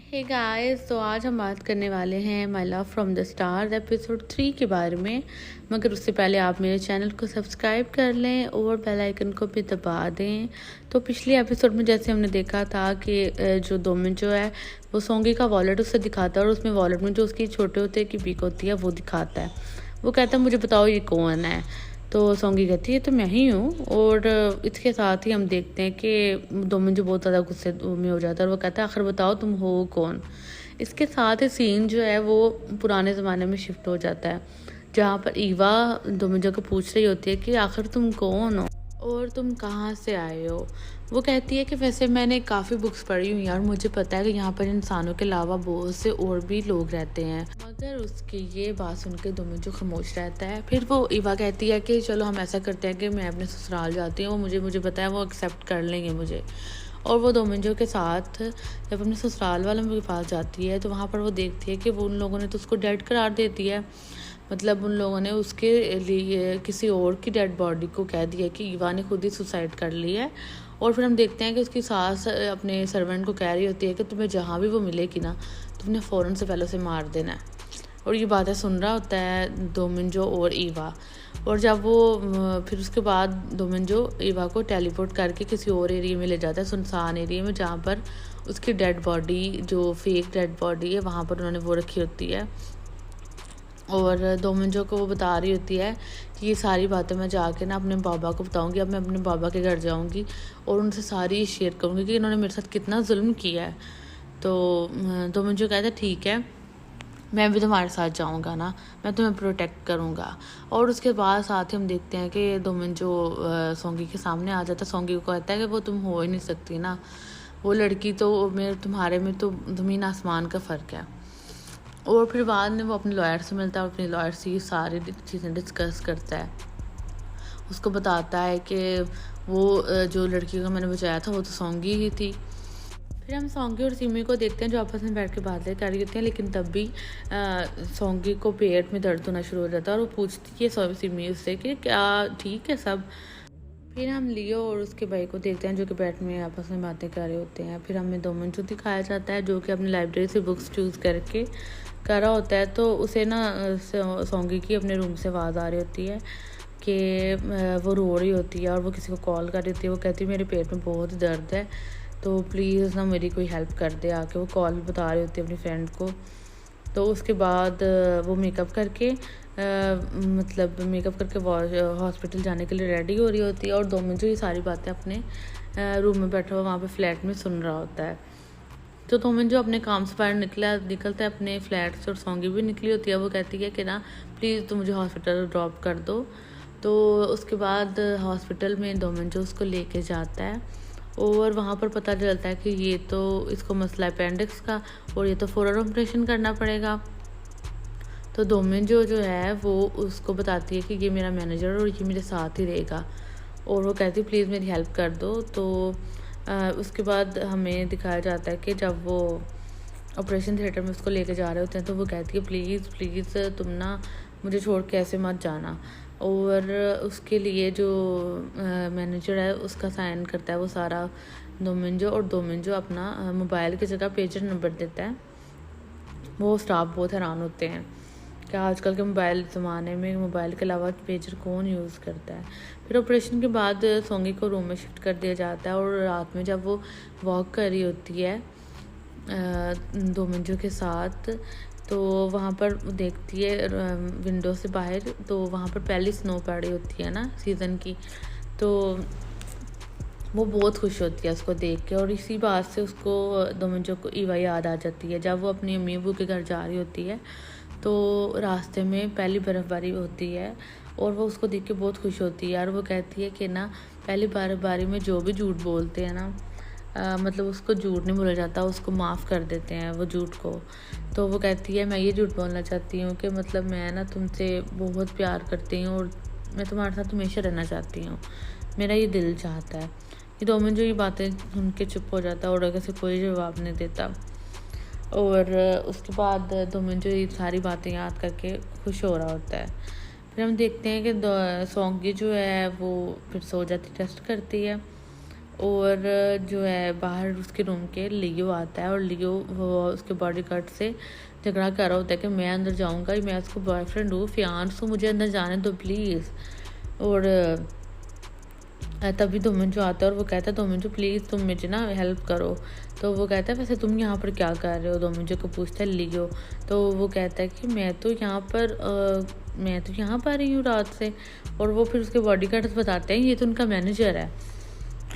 Hey guys, तो आज हम बात करने वाले हैं my love from the stars episode 3 के बारे में। मगर उससे पहले आप मेरे चैनल को सब्सक्राइब कर लें और बेल आइकन को भी दबा दें। तो पिछले एपिसोड में जैसे हमने देखा था कि जो दोमिन जो है वो सोंगी का वॉलेट उससे दिखाता है और उसमें वॉलेट में जो उसकी छोटे होते की पिक होती है वो दिखाता है। वो कहता है मुझे बताओ ये कौन है। तो सोंगी कहती है तो मैं ही हूँ। और इसके साथ ही हम देखते हैं कि दोमिन जो बहुत ज़्यादा गुस्से में हो जाता है और वो कहता है आखिर बताओ तुम हो कौन। इसके साथ ही सीन जो है वो पुराने ज़माने में शिफ्ट हो जाता है, जहाँ पर ईवा दोमिन को पूछ रही होती है कि आखिर तुम कौन हो और तुम कहाँ से आए हो। वो कहती है कि वैसे मैंने काफ़ी बुक्स पढ़ी हुई हैं और मुझे पता है कि यहाँ पर इंसानों के अलावा बहुत से और भी लोग रहते हैं। मगर उसकी ये बात सुन के दोमिन खामोश रहता है। फिर वो ईवा कहती है कि चलो हम ऐसा करते हैं कि मैं अपने ससुराल जाती हूँ, मुझे पता है वो एक्सेप्ट कर लेंगे मुझे। और वो दोमिन के साथ जब अपने ससुराल वालों के पास जाती है तो वहाँ पर वो देखती है कि वो उन लोगों ने तो उसको डेड करार देती है। मतलब उन लोगों ने उसके लिए किसी और की डेड बॉडी को कह दिया कि ईवा ने खुद ही सुसाइड कर ली है। और फिर हम देखते हैं कि उसकी सास अपने सर्वेंट को कह रही होती है कि तुम्हें जहाँ भी वो मिलेगी ना तुमने फ़ौरन से पहले उसे मार देना है। और ये बातें सुन रहा होता है दोमिन और ईवा। और जब वो फिर उसके बाद दोमिन ईवा को टेलीपोर्ट करके किसी और एरिया में ले जाता है, सुनसान एरिया में, जहाँ पर उसकी डेड बॉडी जो फेक डेड बॉडी है वहाँ पर उन्होंने वो रखी होती है। और दोमिन को वो बता रही होती है कि ये सारी बातें मैं जाके ना अपने बाबा को बताऊंगी। अब मैं अपने बाबा के घर जाऊंगी और उनसे सारी शेयर करूंगी कि इन्होंने मेरे साथ कितना जुल्म किया है। तो दोमिन कहता है ठीक है, मैं भी तुम्हारे साथ जाऊंगा ना, मैं तुम्हें प्रोटेक्ट करूंगा। और उसके बाद साथ ही हम देखते हैं कि दोमिन सोंगी के सामने आ जाता है। सोंगी को कहता है कि वो तुम हो ही नहीं सकती ना, वो लड़की तो मेरे तुम्हारे में तो ज़मीन आसमान का फ़र्क है। और फिर बाद में वो अपने लॉयर से मिलता है और अपने लॉयर से ये सारी चीज़ें डिस्कस करता है। उसको बताता है कि वो जो लड़की को मैंने बचाया था वो तो सोंगी ही थी। फिर हम सोंगी और सिमी को देखते हैं जो आपस में बैठ के बातें कर रही होती हैं, लेकिन तब भी सोंगी को पेट में दर्द होना शुरू हो जाता है और वो पूछती है सिमी उससे कि क्या ठीक है सब। फिर हम लियो और उसके भाई को देखते हैं जो कि बैठ में आपस में बातें कर रहे होते हैं। फिर हमें दोमिन दिखाया जाता है जो कि अपनी लाइब्रेरी से बुक्स चूज़ करके कर रहा होता है। तो उसे ना सोंगी की अपने रूम से आवाज़ आ रही होती है कि वो रो रही होती है और वो किसी को कॉल कर रही होती है। वो कहती है मेरे पेट में बहुत दर्द है तो प्लीज़ ना मेरी कोई हेल्प कर दे आके। वो कॉल बता रही होती है अपनी फ्रेंड को। तो उसके बाद वो मेकअप करके हॉस्पिटल जाने के लिए रेडी हो रही होती है और दोमिन ये सारी बातें अपने रूम में बैठा हुआ वहाँ पे फ्लैट में सुन रहा होता है। तो दोमिन अपने काम से बाहर निकलता है अपने फ्लैट से और सोंगी भी निकली होती है। वो कहती है कि ना प्लीज़ तुम मुझे हॉस्पिटल ड्रॉप कर दो। तो उसके बाद हॉस्पिटल में दोमिन उसको लेके जाता है और वहाँ पर पता चलता है कि ये तो इसको मसला है अपेंडिक्स का और ये तो फ़ौरन ऑपरेशन करना पड़ेगा। तो दोमिन जो है वो उसको बताती है कि ये मेरा मैनेजर और ये मेरे साथ ही रहेगा। और वो कहती है प्लीज़ मेरी हेल्प कर दो। तो उसके बाद हमें दिखाया जाता है कि जब वो ऑपरेशन थिएटर में उसको लेके जा रहे होते हैं तो वो कहती है प्लीज़ तुम ना मुझे छोड़ के ऐसे मत जाना। और उसके लिए जो मैनेजर है उसका साइन करता है वो सारा दोमिन और दोमिन अपना मोबाइल की जगह पेजर नंबर देता है। वो स्टाफ बहुत हैरान होते हैं कि आजकल के मोबाइल ज़माने में मोबाइल के अलावा पेजर कौन यूज़ करता है। फिर ऑपरेशन के बाद सोंगी को रूम में शिफ्ट कर दिया जाता है और रात में जब वो वॉक कर रही होती है दोमिन के साथ तो वहाँ पर देखती है विंडो से बाहर, तो वहाँ पर पहली स्नो पड़ रही होती है ना सीज़न की। तो वो बहुत खुश होती है उसको देख के और इसी बात से उसको दोमिन को ईवा याद आ जाती है। जब वो अपनी अम्मी अबू के घर जा रही होती है तो रास्ते में पहली बर्फ़बारी होती है और वो उसको देख के बहुत खुश होती है। और वो कहती है कि ना पहली बर्फ़बारी में जो भी झूठ बोलते हैं ना मतलब उसको झूठ नहीं बोला जाता, उसको माफ़ कर देते हैं वो झूठ को। तो वो कहती है मैं ये झूठ बोलना चाहती हूँ कि मतलब मैं ना तुमसे बहुत प्यार करती हूँ और मैं तुम्हारे साथ हमेशा रहना चाहती हूँ, मेरा ये दिल चाहता है। ये दोमिन ये बातें सुन के चुप हो जाता है और अगर से कोई जवाब नहीं देता। और उसके बाद दोमिन ये सारी बातें याद करके खुश हो रहा होता है। फिर हम देखते हैं कि सोंगी जो है वो फिर सो जाती, टेस्ट करती है और जो है बाहर उसके रूम के लियो आता है और लियो वो उसके बॉडीगार्ड से झगड़ा कर रहा होता है कि मैं अंदर जाऊंगा, मैं उसका बॉयफ्रेंड हूँ, फियांस हूँ, मुझे अंदर जाने दो प्लीज़। और तभी दोमंजो आता है और वो कहता है दोमंजो प्लीज़ तुम मुझे ना हेल्प करो। तो वो कहता है वैसे तुम यहाँ पर क्या कर रहे हो, दोमंजो को पूछता है लियो। तो वो कहता है कि मैं तो यहाँ पर ही हूँ रात से। और वो फिर उसके बॉडीगार्ड्स बताते हैं ये तो उनका मैनेजर है।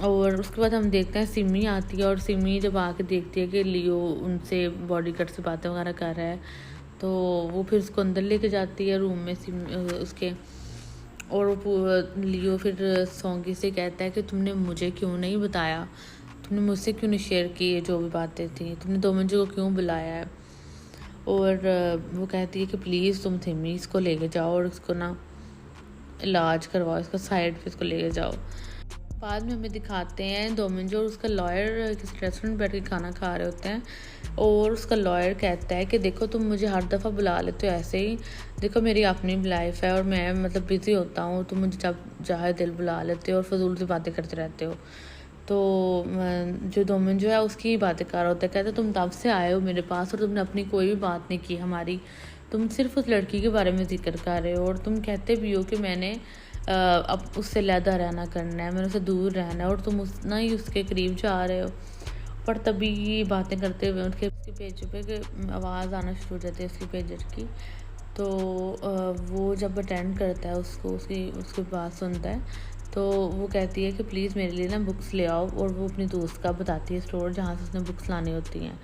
और उसके बाद हम देखते हैं सिमी आती है और सिमी जब आके देखती है कि लियो उनसे बॉडीगार्ड से बातें वगैरह कर रहा है तो वो फिर उसको अंदर लेके जाती है रूम में उसके। और लियो फिर सोंगी से कहता है कि तुमने मुझे क्यों नहीं बताया, तुमने मुझसे क्यों नहीं शेयर की ये जो भी बातें थी, तुमने दोमंजो को क्यों बुलाया है। और वो कहती है कि प्लीज़ तुम सिमी इसको लेके जाओ और इसको ना इलाज करवाओ, इसका साइड पे इसको लेके जाओ। बाद में हमें दिखाते हैं दोमंजो और उसका लॉयर किसी रेस्टोरेंट बैठ के खाना खा रहे होते हैं। और उसका लॉयर कहता है कि देखो तुम मुझे हर दफ़ा बुला लेते हो ऐसे ही, देखो मेरी अपनी लाइफ है और मैं मतलब बिज़ी होता हूँ, तुम मुझे जब चाहे दिल बुला लेते हो और फजूल से बातें करते रहते हो। तो जो दोमंजो है उसकी बातें कर रहा होता है, कहता है तुम तब से आए हो मेरे पास और तुमने अपनी कोई भी बात नहीं की हमारी, तुम सिर्फ उस लड़की के बारे में जिक्र कर रहे हो और तुम कहते भी हो कि मैंने अब उससे लहदा रहना करना है, मैंने उससे दूर रहना है और तुम उतना ही उसके करीब जा रहे हो। पर तभी बातें करते हुए उसके पेज पे आवाज़ आना शुरू हो जाती है उसकी पेजर की। तो वो जब अटेंड करता है उसको उसकी बात सुनता है तो वो कहती है कि प्लीज़ मेरे लिए ना बुक्स ले आओ। और वो अपनी दोस्त का बताती है स्टोर जहाँ से उसने बुक्स लानी होती हैं।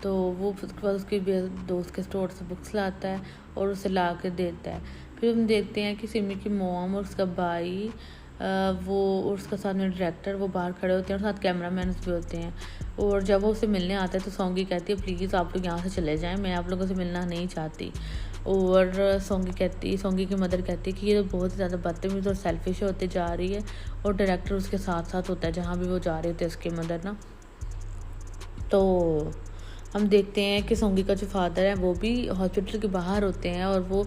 तो वो उसके बाद उसके दोस्त के स्टोर से बुक्स लाता है और उसे ला कर देता है। फिर हम देखते हैं कि सिमी की मॉम और उसका भाई वो और उसका साथ में डायरेक्टर वो बाहर खड़े होते हैं और साथ कैमरामैन भी होते हैं। और जब वो उसे मिलने आता है तो सोंगी कहती है प्लीज़ आप लोग यहाँ से चले जाएं, मैं आप लोगों से मिलना नहीं चाहती। और सोंगी की मदर कहती है कि ये तो बहुत ज़्यादा बदतमीज़ और सेल्फिश होते जा रही है। और डायरेक्टर उसके साथ साथ होता है जहाँ भी वो जा रहे होते हैं उसके मदर ना। तो हम देखते हैं कि सोंगी का जो फादर है वो भी हॉस्पिटल के बाहर होते हैं और वो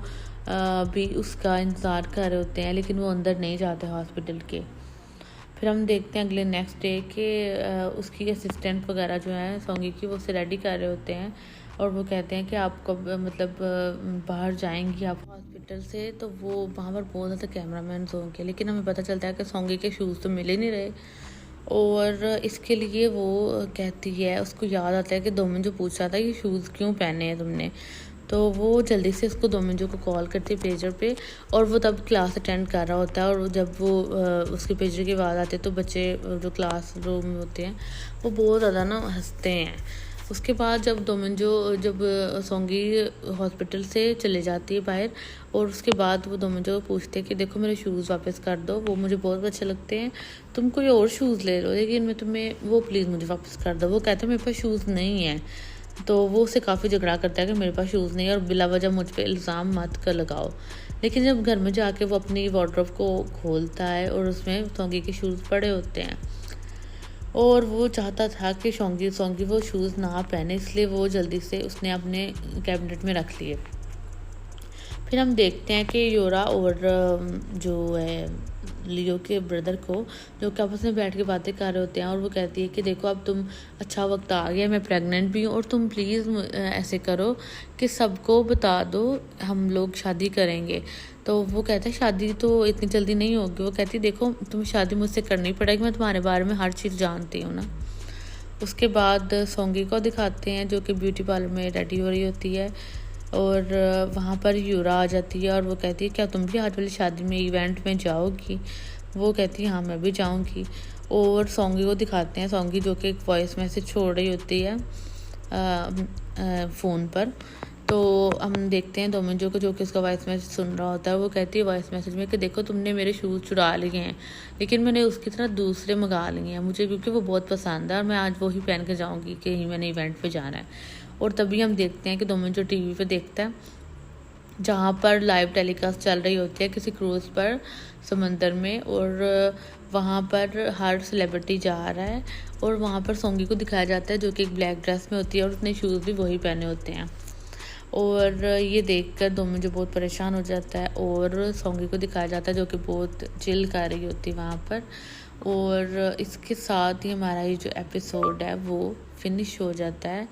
भी उसका इंतज़ार कर रहे होते हैं, लेकिन वो अंदर नहीं जाते हॉस्पिटल के। फिर हम देखते हैं अगले नेक्स्ट डे कि उसकी असिस्टेंट वगैरह जो है सोंगी की वो उसे रेडी कर रहे होते हैं और वो कहते हैं कि आप कब मतलब बाहर जाएंगी आप हॉस्पिटल से। तो वो वहाँ पर बहुत ज़्यादा कैमरामैन होंगे, लेकिन हमें पता चलता है कि सोंगी के शूज़ तो मिल ही नहीं रहे। और इसके लिए वो कहती है, उसको याद आता है कि दोमंजो पूछ रहा था ये शूज़ क्यों पहने हैं तुमने। तो वो जल्दी से उसको दोमंजो को कॉल करती है पेजर पे और वो तब क्लास अटेंड कर रहा होता है। और जब वो उसके पेजर की आवाज़ आती है तो बच्चे जो क्लास रूम में होते हैं वो बहुत ज़्यादा ना हंसते हैं। उसके बाद जब सोंगी हॉस्पिटल से चले जाती है बाहर और उसके बाद वो दोमंजो को पूछते हैं कि देखो मेरे शूज़ वापस कर दो, वो मुझे बहुत अच्छे लगते हैं, तुम कोई और शूज़ ले लो लेकिन मैं तुम्हें वो प्लीज़ मुझे वापस कर दो। वो कहता है मेरे पास शूज़ नहीं है। तो वो उससे काफ़ी झगड़ा करता है कि मेरे पास शूज़ नहीं है और बिला वजह मुझ पर इल्ज़ाम मत कर लगाओ। लेकिन जब घर में जाके वो अपनी वार्डरोब को खोलता है और उसमें सोंगी के शूज़ पड़े होते हैं और वो चाहता था कि सोंगी वो शूज़ ना पहने, इसलिए वो जल्दी से उसने अपने कैबिनेट में रख लिए। फिर हम देखते हैं कि योरा और जो है लियो के ब्रदर को जो कि आपस में बैठ के बातें कर रहे होते हैं और वो कहती है कि देखो अब तुम अच्छा वक्त आ गया, मैं प्रेग्नेंट भी हूँ और तुम प्लीज़ ऐसे करो कि सबको बता दो हम लोग शादी करेंगे। तो वो कहता है शादी तो इतनी जल्दी नहीं होगी। वो कहती है देखो तुम्हें शादी मुझसे करनी पड़ेगी, मैं तुम्हारे बारे में हर चीज़ जानती हूँ ना। उसके बाद सोंगी को दिखाते हैं जो कि ब्यूटी पार्लर में रेडी हो रही होती है और वहाँ पर यूरा आ जाती है और वो कहती है क्या तुम भी आज वाली शादी में इवेंट में जाओगी। वो कहती है हाँ मैं भी जाऊँगी। और सोंगी को दिखाते हैं सोंगी जो कि एक वॉइस मैसेज छोड़ रही होती है फ़ोन पर। तो हम देखते हैं दोमंजो को जो कि उसका वॉइस मैसेज सुन रहा होता है। वो कहती है वॉइस मैसेज में कि देखो तुमने मेरे शूज़ चुरा लिए हैं लेकिन मैंने उसकी तरह दूसरे मंगा लिए हैं मुझे, क्योंकि वो बहुत पसंद है और मैं आज वही पहन के जाऊँगी कहीं मैंने इवेंट पे जाना है। और तभी हम देखते हैं कि दोमंजो टीवी पे देखता है जहाँ पर लाइव टेलीकास्ट चल रही होती है किसी क्रूज़ पर समंदर में और वहाँ पर हर सेलिब्रिटी जा रहा है और वहाँ पर सोंगी को दिखाया जाता है जो कि एक ब्लैक ड्रेस में होती है और उसने शूज़ भी वही पहने होते हैं। और ये देखकर दोमंजो बहुत परेशान हो जाता है और सोंगी को दिखाया जाता है जो कि बहुत चिल कर रही होती है वहाँ पर। और इसके साथ ही हमारा ये जो एपिसोड है वो फिनिश हो जाता है।